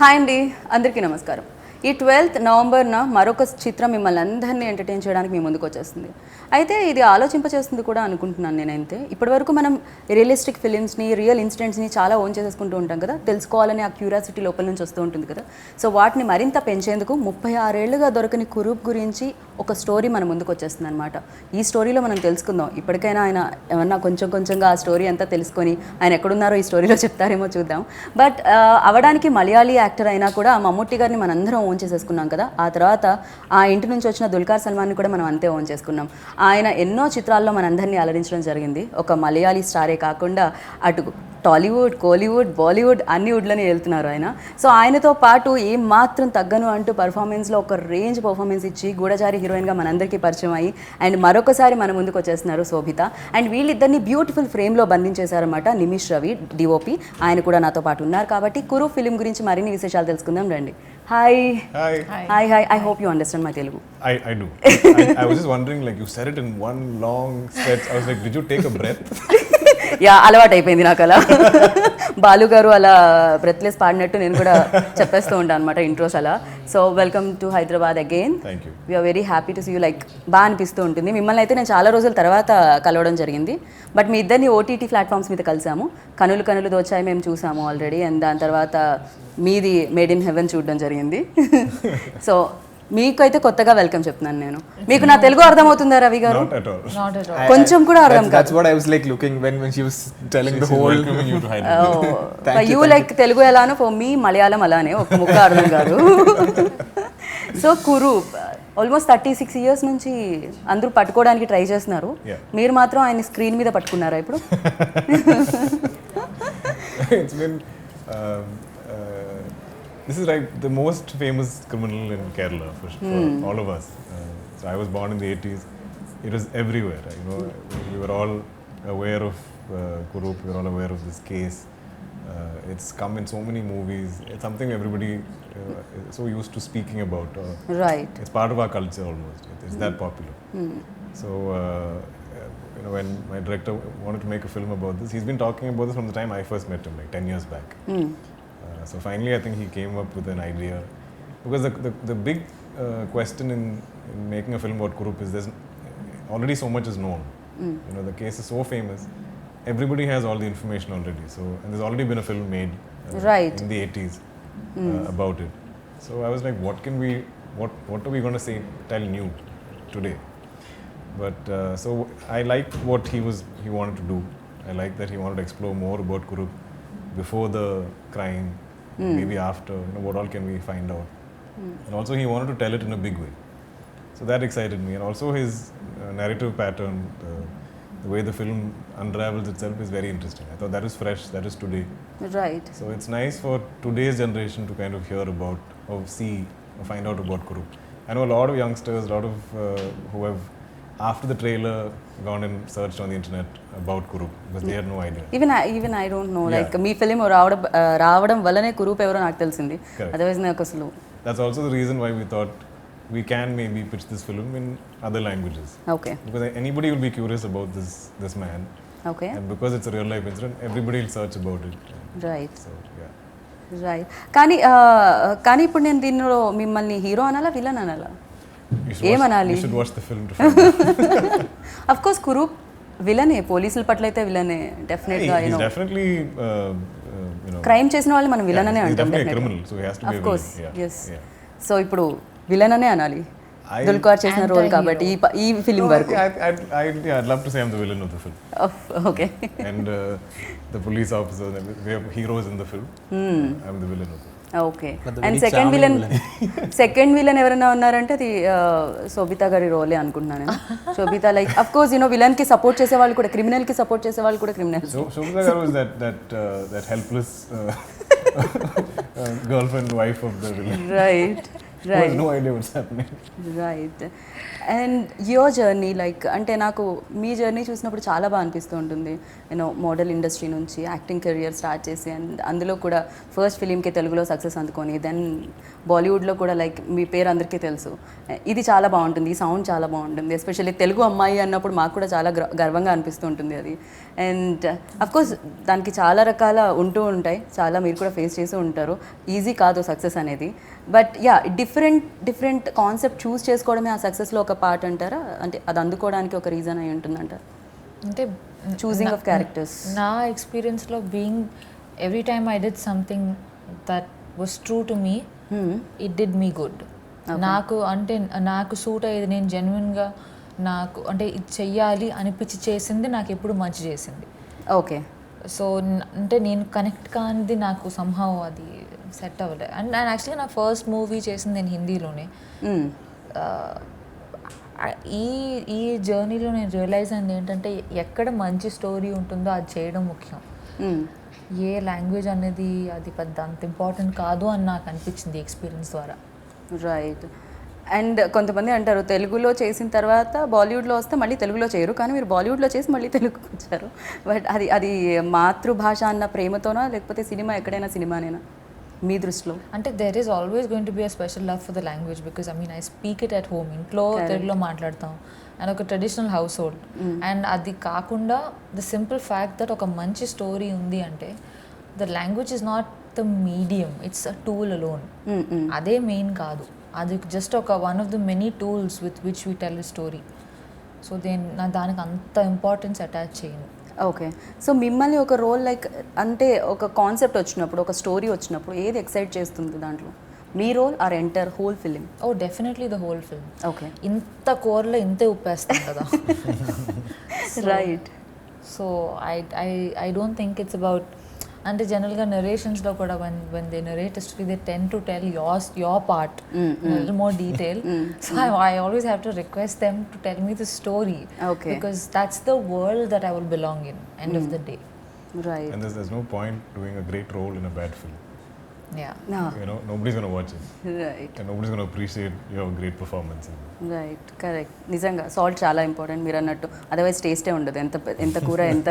Hi అండి, అందరికీ నమస్కారం. ఈ 12th నవంబర్న మరొక చిత్రం మిమ్మల్ని అందరినీ ఎంటర్టైన్ చేయడానికి మీ ముందుకు వచ్చేస్తుంది. అయితే ఇది ఆలోచింపచేస్తుంది కూడా అనుకుంటున్నాను నేనైతే. ఇప్పటివరకు మనం రియలిస్టిక్ ఫిలిమ్స్ని, రియల్ ఇన్సిడెంట్స్ని చాలా ఓన్ చేసేసుకుంటూ ఉంటాం కదా, తెలుసుకోవాలని ఆ క్యూరియాసిటీ లోపల నుంచి వస్తూ ఉంటుంది కదా. సో వాటిని మరింత పెంచేందుకు 36 ఏళ్లుగా దొరకని కురూప్ గురించి ఒక స్టోరీ మన ముందుకు వచ్చేస్తుంది అనమాట. ఈ స్టోరీలో మనం తెలుసుకుందాం. ఇప్పటికైనా ఆయన ఏమన్నా కొంచెంగా ఆ స్టోరీ అంతా తెలుసుకొని ఆయన ఎక్కడున్నారో ఈ స్టోరీలో చెప్తారేమో చూద్దాం. బట్ అవడానికి మలయాళీ యాక్టర్ అయినా కూడా మమ్ముట్టి గారిని మనందరం ఓన్ చేసేసుకున్నాం కదా. ఆ తర్వాత ఆ ఇంటి నుంచి వచ్చిన దుల్కర్ సల్మాన్ని కూడా మనం అంతే ఓన్ చేసుకున్నాం. ఆయన ఎన్నో చిత్రాల్లో మనందరినీ అలరించడం జరిగింది. ఒక మలయాళీ స్టారే కాకుండా అటు టాలీవుడ్, కోలీవుడ్, బాలీవుడ్ అన్ని వుడ్లని వెళ్తున్నారు ఆయన. సో ఆయనతో పాటు ఏం మాత్రం తగ్గను అంటూ పర్ఫార్మెన్స్లో ఒక రేంజ్ పర్ఫార్మెన్స్ ఇచ్చి గూఢచారి హీరోయిన్గా మనందరికీ పరిచయం అయ్యి అండ్ మరొకసారి మన ముందుకు వచ్చేస్తున్నారు శోభిత. అండ్ వీళ్ళిద్దరిని బ్యూటిఫుల్ ఫ్రేమ్లో బంధించేశారన్నమాట నిమిష్ రవి డిఓపి. ఆయన కూడా నాతో పాటు ఉన్నారు కాబట్టి కురు ఫిలిం గురించి మరిన్ని విశేషాలు తెలుసుకుందాం రండి. Hi hi hi, I hope you understand my Telugu. I do. I was just wondering, like, you said it in one long stretch. I was like, did you take a breath? Yeah, అలవాటు అయిపోయింది నాకు అలా. బాలు గారు అలా breathless పాడినట్టు నేను కూడా చెప్పేస్తూ ఉంటాను అనమాట ఇంట్రోస్ అలా. So welcome to Hyderabad again. Thank you. We're very happy to see you. Like బాగా అనిపిస్తూ ఉంటుంది. మిమ్మల్ని అయితే నేను చాలా రోజుల తర్వాత కలవడం జరిగింది. బట్ మీ ఇద్దరిని ఓటీటీ ప్లాట్ఫామ్స్ మీద కలిసాము. కనులు కనులు దోచాయి మేము చూసాము ఆల్రెడీ. అండ్ దాని తర్వాత మీది మేడ్ ఇన్ హెవెన్ చూడడం జరిగింది. సో మీకైతే కొత్తగా వెల్కమ్ చెప్తున్నాను నేను. మీకు నా తెలుగు అర్థమవుతుందా రవి గారు? Not at all. Not at all. కొంచెం కూడా అర్థం కాదు. That's what I was like looking when she was telling the She's whole. welcoming you to Hyderabad. You like Telugu ఎలానో ఫర్ మీ మలయాళం అలానే ఒక ముక్క అర్థం కాదు. సో కురు ఆల్మోస్ట్ 36 years నుంచి అందరూ పట్టుకోవడానికి ట్రై చేస్తున్నారు. Yeah. మీరు మాత్రం ఆయన స్క్రీన్ మీద పట్టుకున్నారా ఇప్పుడు? It's been. This is like the most famous criminal in Kerala for all of us. So I was born in the 80s. It was everywhere. You know, we were all aware of Kurup. We were all aware of this case. It's come in so many movies. It's something everybody is so used to speaking about. Right. It's part of our culture almost. It's that popular. So, you know, when my director wanted to make a film about this, he's been talking about this from the time I first met him, like 10 years back. So finally, I think he came up with an idea. Because the big question in making a film about Kurup is there's already so much is known. You know, the case is so famous. Everybody has all the information already. So, and there's already been a film made Right. in the 80s about it. So I was like, what are we going to say, tell new today? But so I liked what he wanted to do. I liked that he wanted to explore more about Kurup before the crime, maybe after. You know, what all can we find out? And also he wanted to tell it in a big way. So that excited me. And also his narrative pattern, the way the film unravels itself is very interesting. I thought that is fresh, that is today. Right. So it's nice for today's generation to kind of hear about or see or find out about Kurup. I know a lot of youngsters, a lot of who have after the trailer gone and searched on the internet about Kurup because they had no idea. Even I don't know. Yeah. Like me film రావడం వల్లనే కురూప్ ఎవరో నాకు తెలిసింది. Correct. Otherwise నాకు అసలు. That's also the reason why we thought we can maybe pitch this film in other languages. Okay Because anybody will be curious about this man. Okay And because it's a real life incident, everybody will search about it. Right. So, yeah. Right. కానీ ఇప్పుడు నేను దీనిలో మిమ్మల్ని hero అనాలా villain అనాలా? ఏమనాలి? You should watch the film to find out. Of course Kurup విలనే, పోలీసుల పట్ల అయితే విలనే డెఫినెట్ గా. He's definitely, you know, crime చేసిన వాళ్ళు మనం విలన్ అనే he's అంటాం definitely a definite. criminal, so he has to be of a course villain. Yes. Yeah. So ఇప్పుడు విలన్ అనే అనాలి దుల్కర్ చేసిన రోల్ కాబట్టి ఈ ఫిలిం వరకు. I'd love to say I'm the villain of the film. Okay. And the police officer, we have heroes in the film. I'm the villain of the film. Okay. But the and very second charming villain villain ఎవరైనా ఉన్నారంటే అది శోభిత గారి రోలే అనుకుంటున్నాను నేను. Shobhita like of course you know villain కి support చేసే వాళ్ళు కూడా క్రిమినల్ కి సపోర్ట్ చేసే వాళ్ళు కూడా criminal. So Shobhita Garu is that helpless girlfriend, wife of the villain. Right. who has no idea what's happening. Right and your journey like అంటే నాకు మీ జర్నీ చూసినప్పుడు చాలా బాగా అనిపిస్తూ ఉంటుంది నేను మోడల్ ఇండస్ట్రీ నుంచి యాక్టింగ్ కెరియర్ స్టార్ట్ చేసి అండ్ అందులో కూడా ఫస్ట్ ఫిలింకి తెలుగులో సక్సెస్ అందుకొని దెన్ బాలీవుడ్లో కూడా లైక్ మీ పేరు అందరికీ తెలుసు ఇది చాలా బాగుంటుంది ఈ సౌండ్ చాలా బాగుంటుంది ఎస్పెషల్లీ తెలుగు అమ్మాయి అన్నప్పుడు మాకు కూడా చాలా గర్వంగా అనిపిస్తూ ఉంటుంది అది అండ్ అఫ్కోర్స్ దానికి చాలా రకాల ఉంటూ ఉంటాయి చాలా మీరు కూడా ఫేస్ చేసి ఉంటారు ఈజీ కాదు సక్సెస్ అనేది బట్ యా డిఫరెంట్ కాన్సెప్ట్ చూస్ చేసుకోవడమే ఆ సక్సెస్లో ఒక పార్ట్ అంటారా అంటే అది అందుకోవడానికి ఒక రీజన్ అయి ఉంటుందంటారా అంటే చూసింగ్ ఆఫ్ క్యారెక్టర్స్ నా ఎక్స్పీరియన్స్లో being every time I did something that was true to me it did me good నాకు అంటే నాకు సూట్ అయ్యేది నేను జెన్యున్గా నాకు అంటే ఇది చెయ్యాలి అనిపించి చేసింది నాకు ఎప్పుడు మంచి చేసింది ఓకే సో అంటే నేను కనెక్ట్ కానిది నాకు సంహవ్ అది సెట్ అవ్వలేదు అండ్ యాక్చువల్లీ నా ఫస్ట్ మూవీ చేసింది నేను హిందీలోనే ఈ జర్నీలో నేను రియలైజ్ అయింది ఏంటంటే ఎక్కడ మంచి స్టోరీ ఉంటుందో అది చేయడం ముఖ్యం ఏ లాంగ్వేజ్ అనేది అది పెద్ద అంత ఇంపార్టెంట్ కాదు అని నాకు అనిపించింది ఎక్స్పీరియన్స్ ద్వారా రైట్ అండ్ కొంతమంది అంటారు తెలుగులో చేసిన తర్వాత బాలీవుడ్లో వస్తే మళ్ళీ తెలుగులో చేయరు కానీ మీరు బాలీవుడ్లో చేసి మళ్ళీ తెలుగుకి వచ్చారు బట్ అది మాతృభాష అన్న ప్రేమతోనా లేకపోతే సినిమా ఎక్కడైనా సినిమానేనా మీ దృష్టిలో అంటే there is always going to be a special love for the language because I mean I speak it at home ఇంట్లో తెలుగులో మాట్లాడతాం అండ్ ఒక ట్రెడిషనల్ హౌస్ హోల్డ్ అండ్ అది కాకుండా ద సింపుల్ ఫ్యాక్ట్ దట్ ఒక మంచి స్టోరీ ఉంది అంటే the language is not the medium it's a tool alone అదే మెయిన్ కాదు అది జస్ట్ ఒక one of the many tools with which we tell a story so దానికి అంత ఇంపార్టెన్స్ అటాచ్ చేయను ఓకే సో మిమ్మల్ని ఒక రోల్ లైక్ అంటే ఒక కాన్సెప్ట్ వచ్చినప్పుడు ఒక స్టోరీ వచ్చినప్పుడు ఏది ఎక్సైట్ చేస్తుంది దాంట్లో మీ role or entire whole film oh definitely the whole film okay ఇంత కూరలో ఇంతే ఉప్పేస్తాం కదా right so I don't think it's about అంటే జనరల్గా నరేషన్స్లో కూడా when they narrate a story they tend to tell your part in a little more detail so I always have to request them to tell me the story Okay. because that's the world that I will belong in end of the day right And there's no point doing a great role in a bad film. yeah You know, nobody's going to watch it. Right And nobody's going to appreciate your great performance. Right correct నిజంగా salt చాలా important మీరు అన్నట్టు otherwise టేస్టే ఉండదు ఎంత కూర ఎంత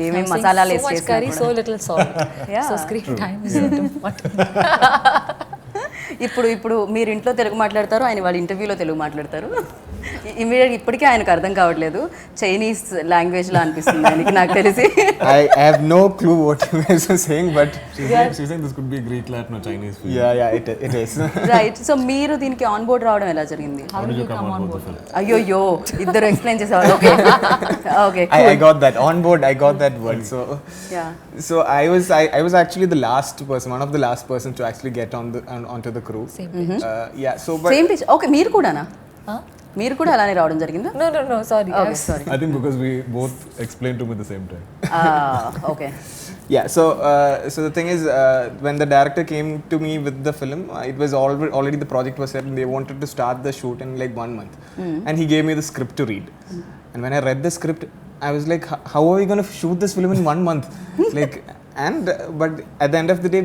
ఏమేమి I'm saying మసాలాలు so వేసి much curry so little salt Yeah. so screen time is not important ఇప్పుడు మీరు ఇంట్లో తెలుగు మాట్లాడతారు ఆయన వాళ్ళ ఇంటర్వ్యూలో తెలుగు మాట్లాడతారు ఇమీడియట్ ఇప్పటికీ ఆయనకు అర్థం కావట్లేదు చైనీస్ లాంగ్వేజ్లో అనిపిస్తుంది ఆయనకి నాకు తెలిసి I have no clue what you guys are saying, but She's saying this could be a Greek Latin or Chinese film. yeah, it is. Right so మీరు దీనికి ఆన్ బోర్డ్ రావడం ఎలా జరిగింది how did you come on board అయ్యోయ్యో ఇద్దరు explain చేసేవాళ్ళు okay okay I got that on board. I got that word. Yeah So I was actually the last person, one of the last person to actually get onto the crew. same page Yeah. So but same pitch okay మీరు కూడానా huh మీరు కూడా అలానే రావడం జరిగిందా no sorry okay sorry I think because we both explained to him at the same time. Okay yeah. So the thing is, when the director came to me with the film, it was already the project was set and they wanted to start the shoot in like 1 month, and he gave me the script to read. And when I read the script, I was like, how are we going to shoot this film in 1 month? Like, and but at the end of the day,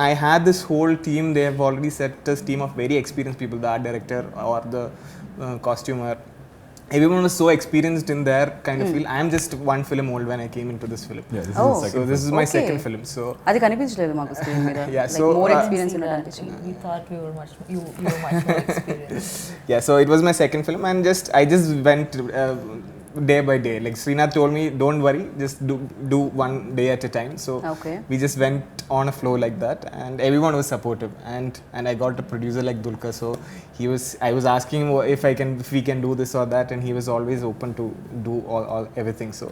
I had this whole team. They have already set this team of very experienced people, the art director or the costumer. Everyone was so experienced in their kind of field. I am just one film old when I came into this film. Yeah, this Oh. is the So second this is my Okay. second film. So అది కనిపించలేదు మాకు screen మీద Yeah, like so, more uh, experience See ఉన్నట్టు that. అనిపించింది We thought we were you were much more experienced yeah, so it was my second film, and I just went day by day. Like Srinath told me, don't worry, just do one day at a time. So Okay. we just went on a flow like that, and everyone was supportive. And I got a producer like Dulka, so I was asking him if we can do this or that, and he was always open to do all everything. So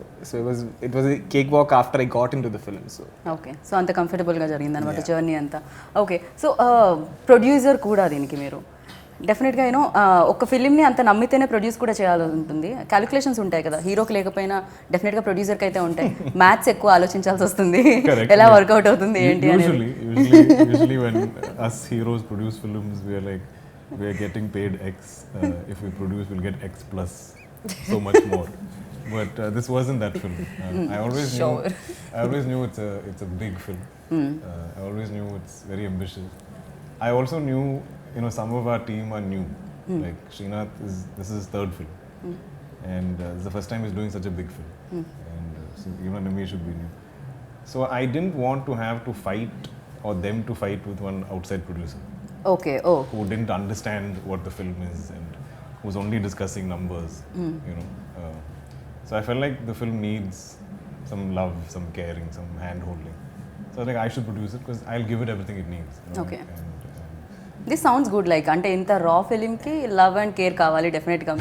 it was a cakewalk after I got into the film. So okay so అంత కంఫర్టబుల్గా జరిగింది అనమాట journey అంతా okay so producer కూడా దీనికి మీరు డెఫినెట్గా you know ఒక ఫిలింని అంత నమ్మితేనే ప్రొడ్యూస్ కూడా చేయాల్సి ఉంటుంది క్యాలిక్యులేషన్స్ ఉంటాయి కదా హీరోకి లేకపోయినా డెఫినెట్గా ప్రొడ్యూసర్కి అయితే ఉంటాయి మ్యాథ్స్ ఎక్కువ ఆలోచించాల్సి వస్తుంది Correct. ఎలా వర్కౌట్ అవుతుంది ఏంటి అనేది Usually when us heroes produce films, we are getting paid X. If we produce, we'll get X plus so much more. But this wasn't that film. I always knew it's a big film. I always knew it's very ambitious. I also knew you know, some of our team are new. Like Srinath this is his third film, and it's the first time he's doing such a big film, and so even Nimi should be new. So I didn't want to have to fight or them to fight with one outside producer okay oh who didn't understand what the film is and who's only discussing numbers, you know. So I felt like the film needs some love, some caring, some hand holding. So I was like, I should produce it because I'll give it everything it needs. You know, Okay. and this sounds good like అంటే ఇంత రా ఫిలింకి love and care కావాలి డెఫినెట్గా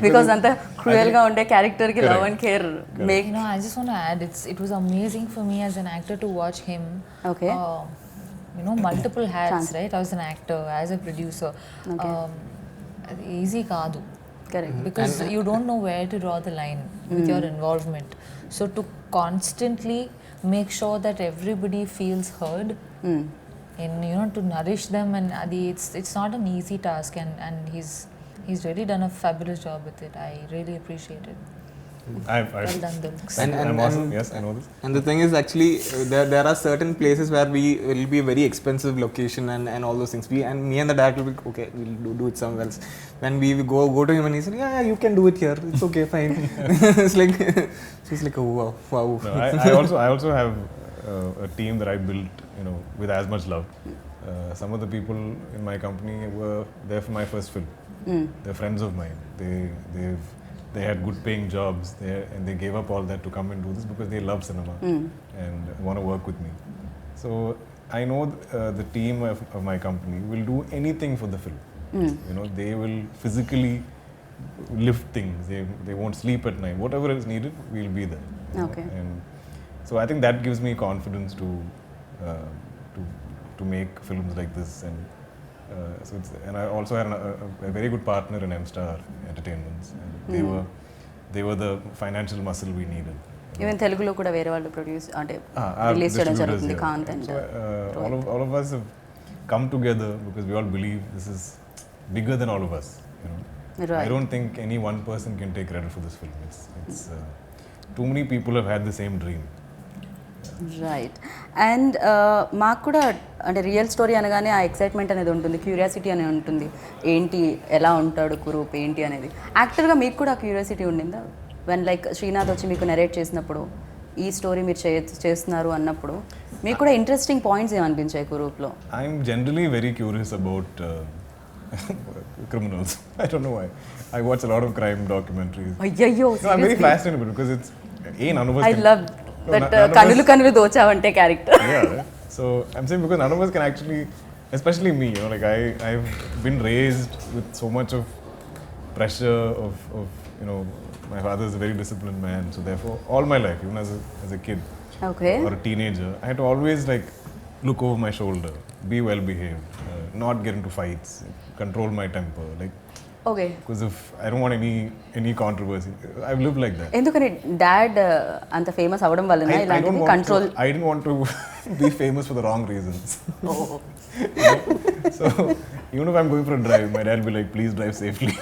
because అంత క్రూయల్గా ఉండే క్యారెక్టర్కి love and care make You know, I just want to add, it was amazing for me as an actor to watch him. Okay. You know, multiple hats, right? I was an actor, as a producer. Easy kaadu. Correct Because you don't know where to draw the line with your involvement. So to constantly make sure that everybody feels heard, and you know, to nourish them, and it's not an easy task, and he's really done a fabulous job with it. I really appreciate it. Well done, Dulks. I'm awesome. Yes, I know this. And the thing is, actually, there are certain places where we will be a very expensive location and all those things. Me and the director will be, okay, we'll do it somewhere else. When we go to him and he said, yeah, you can do it here. It's okay, fine. It's like, she's like, oh, wow. No, I also have a team that I built, you know, with as much love. Some of the people in my company were there for my first film. They're friends of mine. They had good paying jobs there, and they gave up all that to come and do this because they love cinema and want to work with me. So I know the team of my company will do anything for the film. You know, they will physically lift things. They won't sleep at night. Whatever is needed, we'll be there. you know. Okay. And so I think that gives me confidence to make films like this. And so and I also had a very good partner in M-Star Entertainments. And they were the financial muscle we needed. Even తెలుగులో కూడా వేరే వాళ్ళు produce అంటే Our release చేయడం distributors, జరుగుతుంది yeah. కాంత్ and So all of us have come together because we all believe this is bigger than all of us. You know, Right. I don't think any one person can take credit for this film. It's too many people have had the same dream. Right and మాకు కూడా అంటే real story అనగానే ఆ excitement అనేది ఉంటుంది, curiosity అనేది ఉంటుంది, ఏంటి ఎలా ఉంటాడు కురూప్ ఏంటి అనేది. యాక్టర్గా మీకు కూడా ఆ క్యూరియాసిటీ ఉండిందా వెన్ లైక్ శ్రీనాథ్ వచ్చి మీకు నెరేట్ చేసినప్పుడు ఈ స్టోరీ మీరు చేస్తున్నారు అన్నప్పుడు మీకు కూడా ఇంట్రెస్టింగ్ పాయింట్స్ ఏమనిపించాయి కురూప్లో? I'm generally very curious about criminals. I don't know why. I watch a lot of crime documentaries. అయ్యయ్యో No, I'm very fascinated with it because it's none of us I can- love No, that none of us- కనులు కనులు దోచావంటే character. Yeah, right? So I'm saying because none of us can actually, especially me, you know, like I've been raised with so much of pressure of you know, my father is a very disciplined man, so therefore all my life, even as a kid okay or a teenager, I had to always like look over my shoulder, be well behaved, not get into fights, control my temper, like okay because if I don't want any controversy, I've lived like that. ఎందుకని dad అంత famous అవడం వలన I don't ఇలాంటివి want control? to, I didn't want to be famous for the wrong reasons. So even if I'm going for a drive, my dad will be like, please drive safely.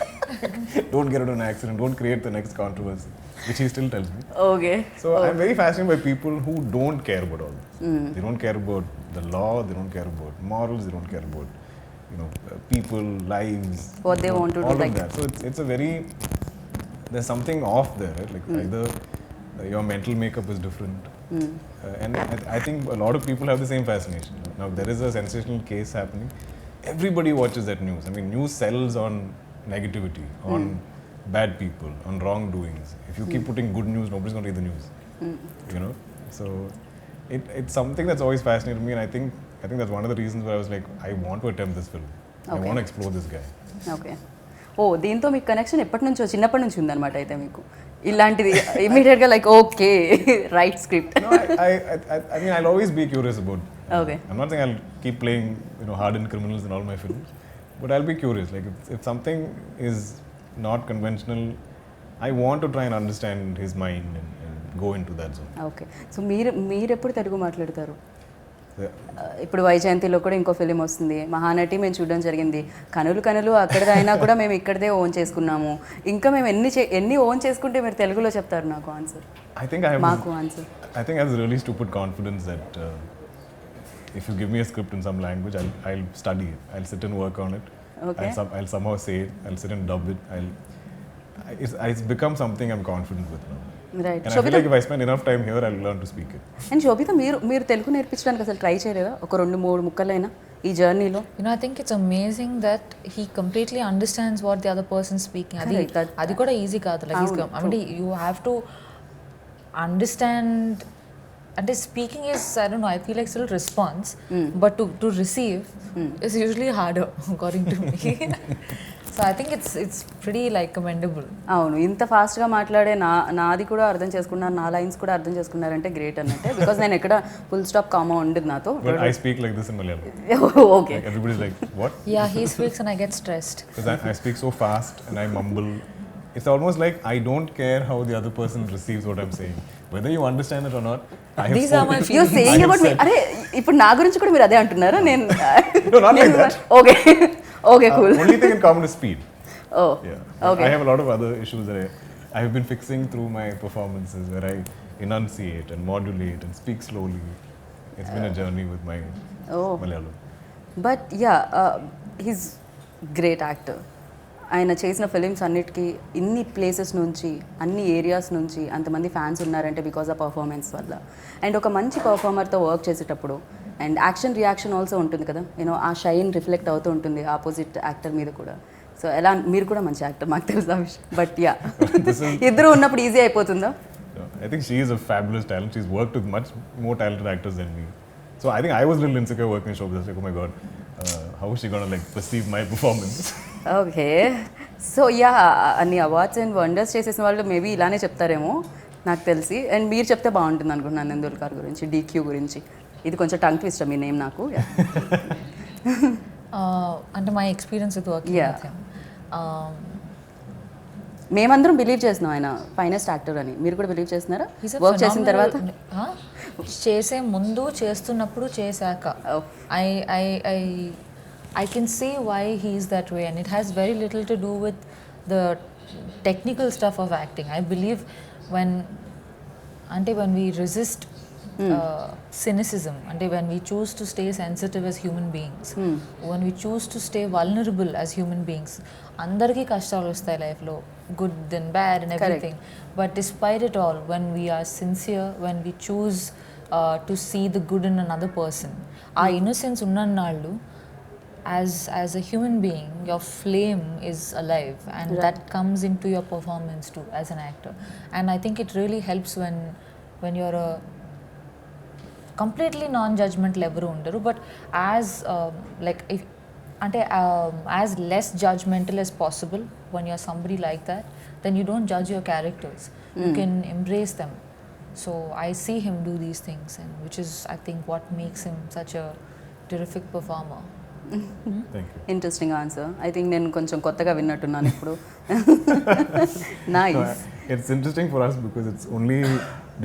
Don't get into an accident. Don't create the next controversy, which he still tells me. Okay So I'm very fascinated by people who don't care about all this. They don't care about the law. They don't care about morals. They don't care about, you know, people, lives. What they want to do, all like- of that. So it's a very, there's something off there, right? Like either your mental makeup is different. And I think a lot of people have the same fascination. Now there is a sensational case happening. Everybody watches that news. I mean, news sells on negativity, on bad people, on wrongdoings. If you keep putting good news, nobody's going to read the news. You know, so it's something that's always fascinated me, and I think that's one of the reasons why I was like, I want to attempt this film. I Okay. want to explore this guy. Okay oh దీంతో మీకు connection ఎప్పటి నుంచో, చిన్నప్పటి నుంచి ఉందన్నమాట అయితే మీకు ఇలాంటిది ఇమీడియట్గా like okay right script. No, I mean, I'll always be curious about. Okay. I'm not saying I'll keep playing, you know, hardened criminals in all my films, but I'll be curious. Like if something is not conventional, I want to try and understand his mind and go into that zone. Okay so మీరు ఎప్పుడు తెలుగు మాట్లాడతారు? Yeah. ఇప్పుడు వైజయంతిలో కూడా ఇంకో film వస్తుంది, మహానటి మేము చూడడం జరిగింది. కనులు కనులు అక్కడిది అయినా కూడా మేము ఇక్కడదే ఓన్ చేసుకున్నాము. ఇంకా మేము ఎన్ని ఓన్ చేసుకుంటే మీరు తెలుగులో చెప్తారు నాకు answer? I think I have. మాకు answer I think I have this really stupid confidence that if you give me a script in some language, I'll study it. I'll sit and work on it. Okay. I'll somehow say it. I'll sit and dub it. It's become something I'm confident with now. Right And I feel like if I spend enough time here, I'll learn to speak it. And Shobhita మీరు తెలుగు నేర్పించడానికి అసలు try చేయలేదా ఒక 2-3 ముక్కలైనా ఈ జర్నీలో? I think it's amazing that he completely understands what the other person's speaking. Correct. అది కూడా easy కాదు. Like I mean, you have to understand. And speaking is, I don't know, I feel like still response, but to receive is usually harder, according to me. So I think it's pretty like commendable. అవును, ఇంత ఫాస్ట్గా మాట్లాడే నాది కూడా అర్థం చేసుకున్నారు, నా lines కూడా అర్థం చేసుకున్నారంటే గ్రేట్ అన్నట్టే. బికాస్ నేను ఎక్కడ ఫుల్ స్టాప్ కామా ఉండదు నాతో. But I speak like this in Malayalam. Okay. Like everybody's like, what? Yeah, he speaks and I get stressed. Because I speak so fast and I mumble. It's almost like I don't care how the other person receives what I'm saying. Whether you understand it or not, I have These are my spoken. You feelings. Saying about me. అరే ఇప్పుడు నా గురించి కూడా మీరు అదే అంటున్నారా? నేను No, not like that. Okay okay cool. Only thing in common is speed. Oh Yeah. But Okay. I have a lot of other issues that I have been fixing through my performances where I enunciate and modulate and speak slowly. It's been a journey with my Malayalam. But yeah he's great actor. ఆయన చేసిన films అన్నిటికీ ఇన్ని places నుంచి, అన్ని areas నుంచి అంతమంది fans ఉన్నారంటే because ఆ పర్ఫార్మెన్స్ వల్ల. అండ్ ఒక మంచి పర్ఫార్మర్తో వర్క్ చేసేటప్పుడు అండ్ యాక్షన్ రియాక్షన్ ఆల్సో ఉంటుంది కదా, యూనో ఆ షైన్ రిఫ్లెక్ట్ అవుతూ ఉంటుంది ఆపోజిట్ యాక్టర్ మీద కూడా. సో ఎలా, మీరు కూడా మంచి యాక్టర్, మాకు తెలుసు ఆ విషయం. బట్ యా ఇద్దరు ఉన్నప్పుడు ఈజీ అయిపోతుందా? I think she is a fabulous talent. She's worked with much more talented actors than me. So I think I was a little insecure working in Shobhita. Like, oh my god, how is she gonna like perceive my performance? Okay. So yeah అన్ని awards and wonders చేసేసిన వాళ్ళు maybe ఇలానే చెప్తారేమో నాకు తెలిసి. And మీరు చెప్తే బాగుంటుంది అనుకుంటున్నాను నందుల్కర్ గురించి, DQ గురించి. ఇది కొంచెం టంగ్ ట్విస్టర్ మీ నేమ్ నాకు. Under my experience with working Yeah. with him. మేమందరం బిలీవ్ చేస్తున్నాం ఆయన ఫైనెస్ట్ యాక్టర్ అని. మీరు కూడా బిలీవ్ చేస్తున్నారా He's a వర్క్ చేసిన తర్వాత? చేసే ముందు, చేస్తున్నప్పుడు, చేశాక I can see why he is that way, and it has very little to do with the technical stuff of acting. I believe when we resist cynicism, when we choose to stay sensitive as human beings, when we choose to stay vulnerable as human beings, andarki kashtalu vastayi life lo, good and bad and everything. But despite it all, when we are sincere, when we choose to see the good in another person, our innocence unnannallu, as a human being, your flame is alive, and that comes into your performance too as an actor. And I think it really helps when you're a completely non-judgmental evaru undaru, but as like if as less judgmental as possible. When you're somebody like that, then you don't judge your characters, you can embrace them. So I see him do these things, and which is, I think, what makes him such a terrific performer. Thank you. Interesting answer. I think నేను కొంచెం కొత్తగా విన్నట్టున్నాను ఇప్పుడు. Nice. It's interesting for us because it's only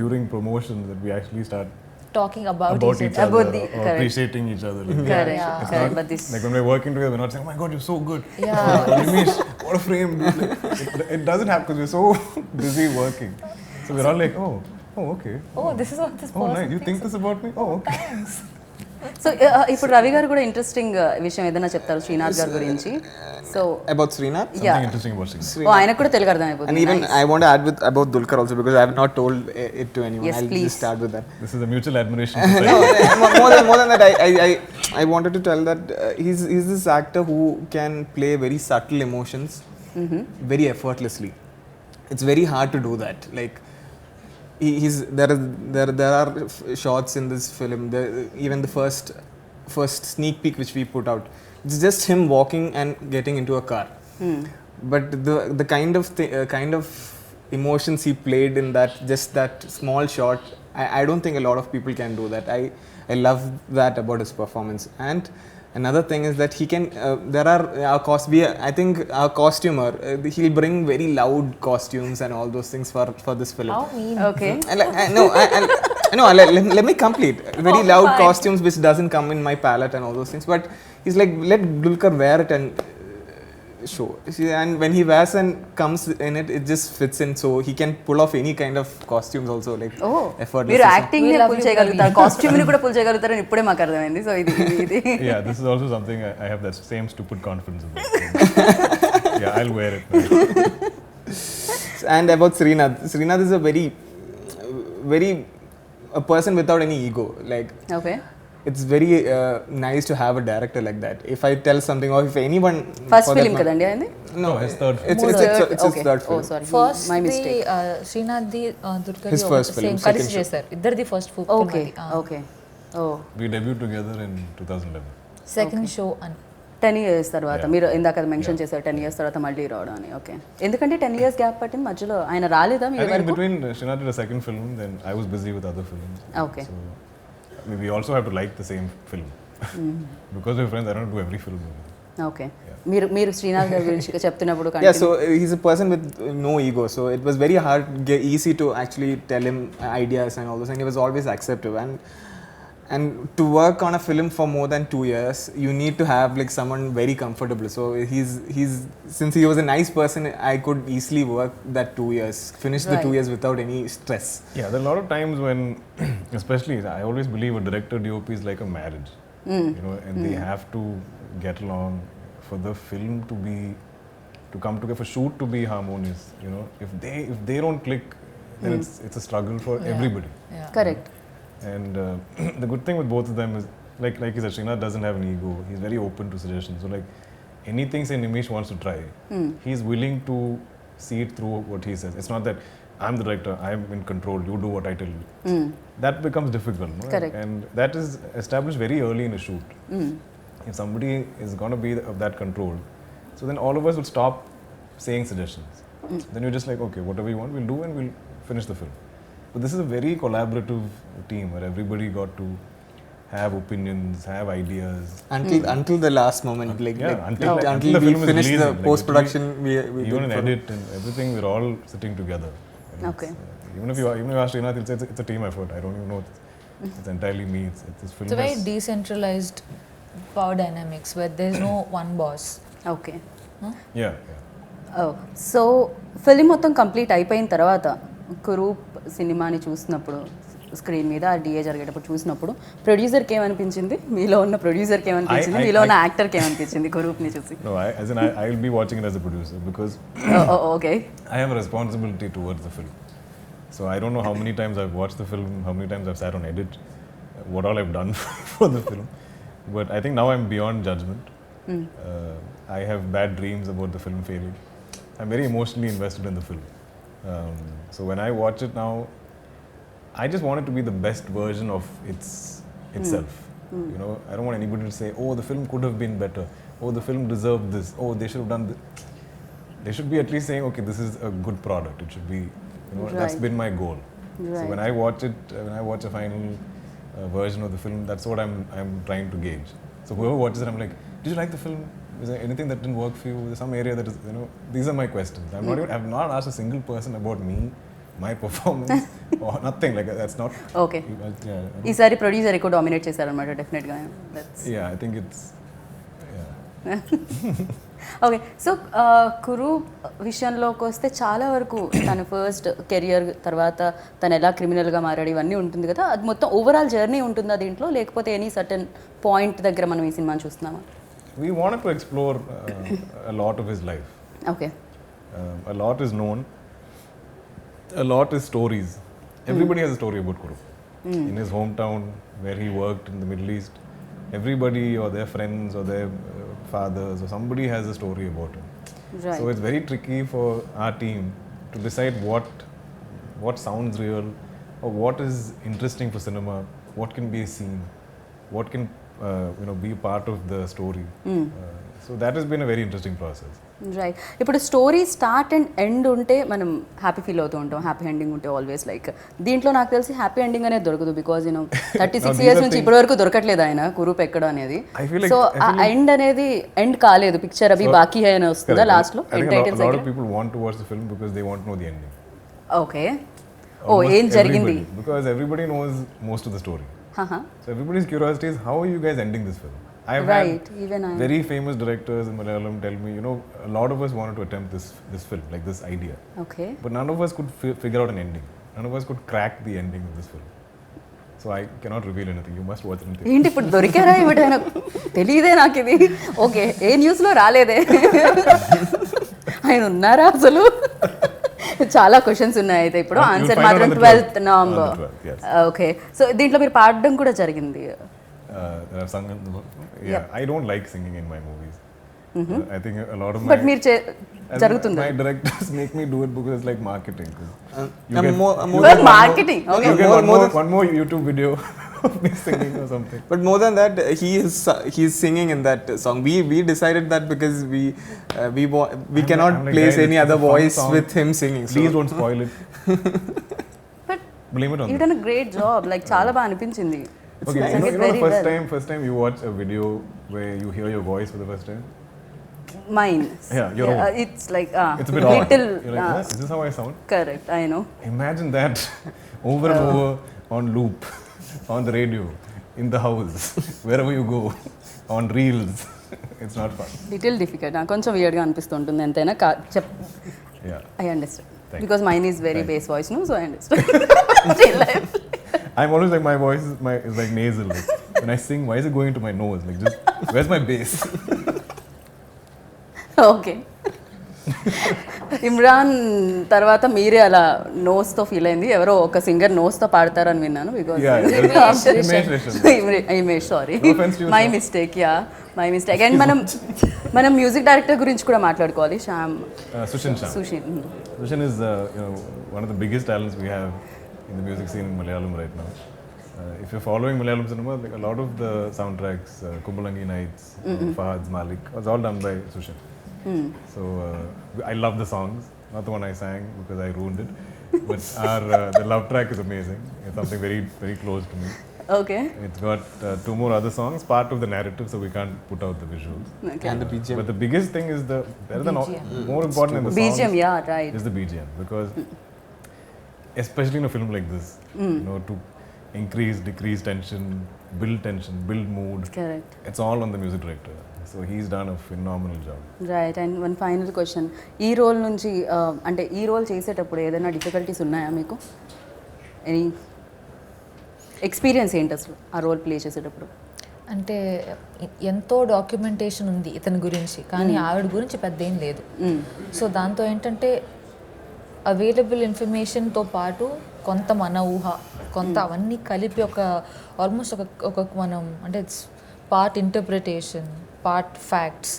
during promotions that we actually start Talking about each each other About the- or correct. appreciating each other. Like, Correct, Yeah. it's correct. not- But this like when we're working together, we're not saying, "Oh my god, you're so good." Yeah. Nimish, what a frame! Dude. Like, it doesn't happen because we're so busy working. So we're all like, "Oh, okay. Oh, this is what this Oh, person nice. You think thinks this about me? Oh, okay." Thanks. So ఇప్పుడు రవి గారు కూడా interesting విషయం ఏదైనా చెప్తారు శ్రీనాథ్ గారి గురించి. So About Srinath. Something interesting about Srinath. ఆయనకు కూడా తెలుగు అర్థం And అయిపోతుంది. even I want to add about Dulquer also, because I have not told it to anyone. Yes, I'll please. just start with that. This is a mutual admiration. No, society. more than that, I wanted to tell that he's this actor who can play very subtle emotions very effortlessly. It's very hard to do that. Like there are shots in this film. Even the first sneak peek which we put out, it's just him walking and getting into a car. But the kind of emotions he played in that small shot, I don't think a lot of people can do that. I love that about his performance. And another thing is that he can I think our costumer, he'll bring very loud costumes and all those things for this film. How mean. Okay. Let me complete. Very loud costumes which doesn't come in my palette and all those things. But he's like, let Dulquer wear it and show. See, and when he wears and comes in it, it just fits in. So he can pull off any kind of costumes also, like oh effortless. మీరు acting We love pull you, చేయగలుగుతారు, costume ని కూడా pull చేయగలుగుతారని ఇప్పుడే మాకు అర్థమైంది. So ఇది Yeah, this is also something I have that same stupid confidence about. Yeah, I'll wear it. And about Srinath, Srinath is a very a person without any ego. Like okay it's very nice to have a director like that. If I tell something, or if anyone first for that film ma- కదండి అయింది. No, his third it's his third oh film. Sorry first my mistake. శ్రీనాథ్ది దుర్గది His first film, same second కలిసి show. చేశారు, ఇద్దరిది first okay okay oh We debuted together in 2011. Second show అని 10 years తర్వాత మీరు ఇందాక మెన్షన్ చేశారు 10 years తర్వాత మళ్ళీ రావడం అని. ఓకే ఎందుకంటే 10 years గ్యాప్ పట్టింది మధ్యలో ఆయన రాలేదా I మీరు think in వరకు? between Srinath did a second film, then I was busy with other films. Okay. So we also have to like the same film. Because we're friends, I don't do every film. Okay మీరు శ్రీనాథ్ గారి గురించి చెప్తున్నప్పుడు Yeah, so he's a person with no ego. So it was very hard, easy to actually tell him ideas and all those, and he was always acceptive. And to work on a film for more than 2 years, you need to have like someone very comfortable. So he's since he was a nice person, I could easily work that 2 years, finish the 2 Right. years without any stress. Yeah, there are a lot of times when, especially, I always believe a director DOP is like a marriage. You know, and they have to get along for the film to come together, for shoot to be harmonious. You know, if they don't click, then it's a struggle for everybody. Correct. And the good thing with both of them is, like you said, Srinath doesn't have an ego. He's very open to suggestions. So like anything say Nimish wants to try, he's willing to see it through what he says. It's not that I'm the director, I'm in control, you do what I tell you. That becomes difficult. No? Correct. And that is established very early in a shoot. If somebody is going to be of that control, so then all of us will stop saying suggestions. Then you're just like, okay, whatever you want, we'll do and we'll finish the film. But this is a very collaborative team where everybody got to have opinions, have ideas. Until the last moment, like, Yeah, like until until the we film is finish the releasing, like, post production, we Even did in for- edit and everything, we're all sitting together. And Okay. even if you ask Srinath, he'll say it's a team effort. I don't even know. It's entirely me. It's this film. It's a very has- decentralized power dynamics where there's no one boss. Okay Yeah. So film మొత్తం complete అయిపోయిన తర్వాత కురూప్ సినిమాని చూసినప్పుడు screen మీద ఆ DA జరిగేటప్పుడు చూసినప్పుడు ప్రొడ్యూసర్కి ఏమనిపించింది, మీలో ఉన్న ప్రొడ్యూసర్కి ఏమనిపించింది, మీలో ఉన్న యాక్టర్కి ఏమనిపించింది కురూప్ని చూసి? No, I will be watching it as a producer because okay I have a responsibility towards the film. So I don't know how many times I've watched the film, how many times I've sat on edit, what all I've done for the film. But I think now I'm beyond judgment. I have bad dreams about the film failing. I'm very emotionally invested in the film. So when I watch it now, I just want it to be the best version of itself. You know, I don't want anybody to say, oh, the film could have been better. Oh, the film deserved this. Oh, they should have done this. They should be at least saying, okay, this is a good product. It should be, you know, that's Right. been my goal. So Right. when I watch it, when I watch a final version of the film, that's what I'm trying to gauge. So whoever watches it, I'm like, did you like the film? Is there anything that didn't work for you? Is there some area that is, you know, these are my questions. I've not asked a single person about me, my performance, or nothing like that. That's not. Okay Yeah, ఈసారి producer ఎక్కువ dominate చేశారనమాట డెఫినెట్గా. yeah, I think it's. Yeah. Okay so కురు విషయంలోకి వస్తే చాలా వరకు తన ఫస్ట్ కెరియర్ తర్వాత తను ఎలా క్రిమినల్గా మారాడు ఇవన్నీ ఉంటుంది కదా, అది మొత్తం ఓవరాల్ జర్నీ ఉంటుందా దీంట్లో, లేకపోతే ఎనీ సర్టన్ పాయింట్ దగ్గర మనం ఈ సినిమాని చూస్తున్నామా? We wanted to explore a lot of his life. Okay A lot is known. A lot is stories. Everybody has a story about Kuru. In his hometown, where he worked in the Middle East, everybody or their friends or their fathers or somebody has a story about him. Right. So it's very tricky for our team to decide what sounds real or what is interesting for cinema, what can be a scene, what can be part of the story. So that has been a very interesting process. Right. ఇప్పుడు story start and end ఉంటే మనం happy feel అవుతూ ఉంటాం, happy ending ఉంటే always. Like దీంట్లో నాకు తెలిసి happy ending అనేది దొరకదు, బికాజ్ 36 years నుంచి ఇప్పటి వరకు దొరకట్లేదు ఆయన కురూప్ ఎక్కడం అనేది. I feel like- సో ఆ ఎండ్ అనేది ఎండ్ కాలేదు, పిక్చర్ అవి బాకీ హై అని వస్తుందా Correct. లాస్ట్ లో I end think a titles lot దగ్గర? of people want to watch the film because they want to know the ending. Okay oh Almost ఏం జరిగింది? everybody, because everybody knows most of the story. Haha. So everybody's curiosity is, how are you guys ending this film? I've Right, had even I. very famous directors in Malayalam tell me, you know, a lot of us wanted to attempt this film, like this idea, okay but none of us could figure out an ending. None of us could crack the ending of this film. So I cannot reveal anything. You must watch it and think. ఏంటి ఇప్పుడు దొరికారా ఏమిటైనా తెలియదే నాకు ఇది okay ఏ న్యూస్లో రాలేదే ఆయన ఉన్నారా అసలు చాలా క్వశ్చన్స్ ఉన్నాయి అయితే ఇప్పుడు You'll ఆన్సర్ find out మాత్రం on the 12th 12th. November On the 12th, yes. Okay so దీంట్లో మీరు పాడడం కూడా జరిగింది That I've sung in the book. Yeah, I don't like singing in my movies. I think a lot of but my మీరు జరుగుతుంది my directors make me do it because it's like marketing. 'Cause you I'm get- more you than get marketing okay you get more one more YouTube video of me singing or something. But more than that, he's singing in that song. We decided that because we cannot I'm like, place guys, any it's other a fun voice song. with him singing. So Please don't spoil it. But Blame it on you them. Done a great job like చాలా బాగా అనిపించింది Okay, It's you know, like you know the very first well. time you watch a video where you hear your voice for the first time? Mine Yeah, your own. It's like It's a bit odd. Little You're like, "Huh? Is this how I sound?" Correct I know Imagine that over and over on loop, on the radio, in the house, wherever you go, on reels. It's not fun. Little difficult నాకు కొంచెం వియర్డ్గా అనిపిస్తుంటుంది ఎంతైనా Yeah. I understand Thank because mine is very Thank base voice no so I understand I'm always like my voice is like nasal. Like, when I sing, why is it going into my nose? Like just where's my bass? Okay Imran తర్వాత మీరే అలా నోస్తో feel అయింది ఎవరో ఒక singer నోస్తో పాడతారని విన్నాను because Yeah, Himesh Reshan. Image sorry No offense to you, my sir. Mistake yeah my mistake and మనం music director గురించి కూడా మాట్లాడుకోవాలి Shyam Sushin Shah. Sushin Sushin is one of the biggest talents we have in the music scene in Malayalam right now. If you're following Malayalam cinema, like a lot of the soundtracks, Kumbalangi Nights, Fahad's Malik, was all done by Sushin. So I love the songs, not the one I sang because I ruined it, but the love track is amazing. It's something very very close to me. Okay It's got two more other songs, part of the narrative, so we can't put out the visuals. and the BGM. But the biggest thing is better than all, BGM. more important than the songs BGM yeah right is the BGM, because especially in a film like this, you know, to decrease tension, build mood, correct it's all on the music director. So he's done a phenomenal job. Right and one final question ఈ role నుంచి అంటే ఈ role చేసేటప్పుడు ఏదైనా difficulties ఉన్నాయా మీకు any experience ఏంటి అసలు ఆ రోల్ ప్లే చేసేటప్పుడు అంటే ఎంతో డాక్యుమెంటేషన్ ఉంది ఇతని గురించి కానీ ఆవిడ గురించి పెద్ద ఏం లేదు సో దాంతో ఏంటంటే అవైలబుల్ ఇన్ఫర్మేషన్తో పాటు కొంత మన ఊహ కొంత అవన్నీ కలిపి ఆల్మోస్ట్ ఒక మనం అంటే it's part interpretation part facts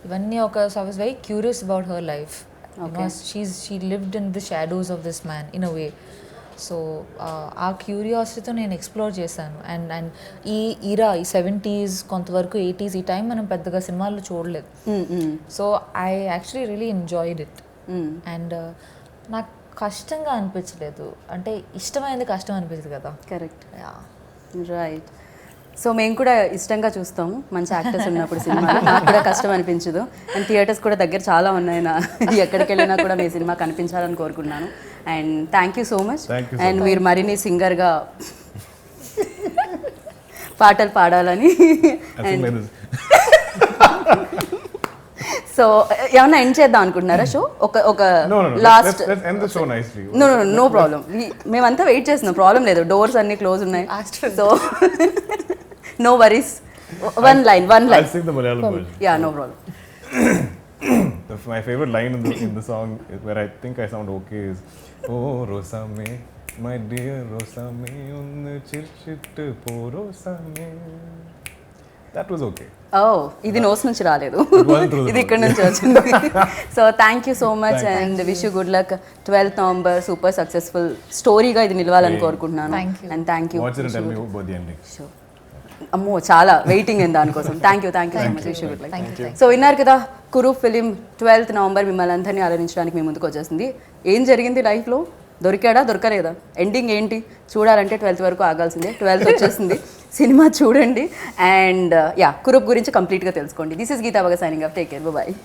ఇవన్నీ so I was very curious about her life she lived in the shadows of this man in a way so ఆ క్యూరియాసిటీతో నేను ఎక్స్ప్లోర్ చేశాను అండ్ ఈ 70s కొంతవరకు 80s ఈ టైం మనం పెద్దగా సినిమాల్లో చూడలేదు so I actually really enjoyed it and నాకు కష్టంగా అనిపించలేదు అంటే ఇష్టమైనది కష్టం అనిపించదు కదా కరెక్ట్ రైట్ సో మేము కూడా ఇష్టంగా చూస్తాము మంచి యాక్టర్స్ ఉన్నప్పుడు సినిమా నాకు కూడా కష్టం అనిపించదు అండ్ థియేటర్స్ కూడా దగ్గర చాలా ఉన్నాయి నా ఎక్కడికి వెళ్ళినా కూడా మీ సినిమా కనిపించాలని కోరుకున్నాను and thank you so much Thank you so and మీరు మరిన్ని సింగర్గా పాటలు పాడాలని I think like this. So ఏమన్నా ఎండ్ చేద్దాం అనుకుంటున్నారా షో ఒక No. Last Let's end the show nicely. No problem మేమంతా వెయిట్ చేస్తున్నాం ప్రాబ్లం లేదు డోర్స్ అన్ని క్లోజ్ ఉన్నాయి so no worries one line I'll sing the Malayalam version. Yeah no problem My favorite line in the song is where I think I sound okay is, "Oh Rosame, my dear Rosame, unnu chirchittu po Rosame." That was okay. ఓ ఇది nose నుంచి రాలేదు wasn't through the ఇది ఇక్కడ నుంచి వచ్చింది so thank you so much and wish you good luck 12th November super successful స్టోరీగా ఇది నిలవాలని కోరుకుంటున్నాను Thank you. And thank you Watch it and tell me about the ending. అమ్మో చాలా వెయిటింగ్ అండి దానికోసం thank you so much wish you good luck thank you so విన్నారు కదా కురు ఫిలిం 12th నవంబర్ మిమ్మల్ని అందరినీ ఆలోచించడానికి మీ ముందుకు వచ్చేసింది ఏం జరిగింది లైఫ్లో దొరికాడా దొరకలేదా ఎండింగ్ ఏంటి చూడాలంటే 12th వరకు ఆగాల్సిందే 12th వచ్చేసింది సినిమా చూడండి అండ్ యా కురూప్ గురించి కంప్లీట్గా తెలుసుకోండి దిస్ ఇస్ గీతా బగ signing off take care bye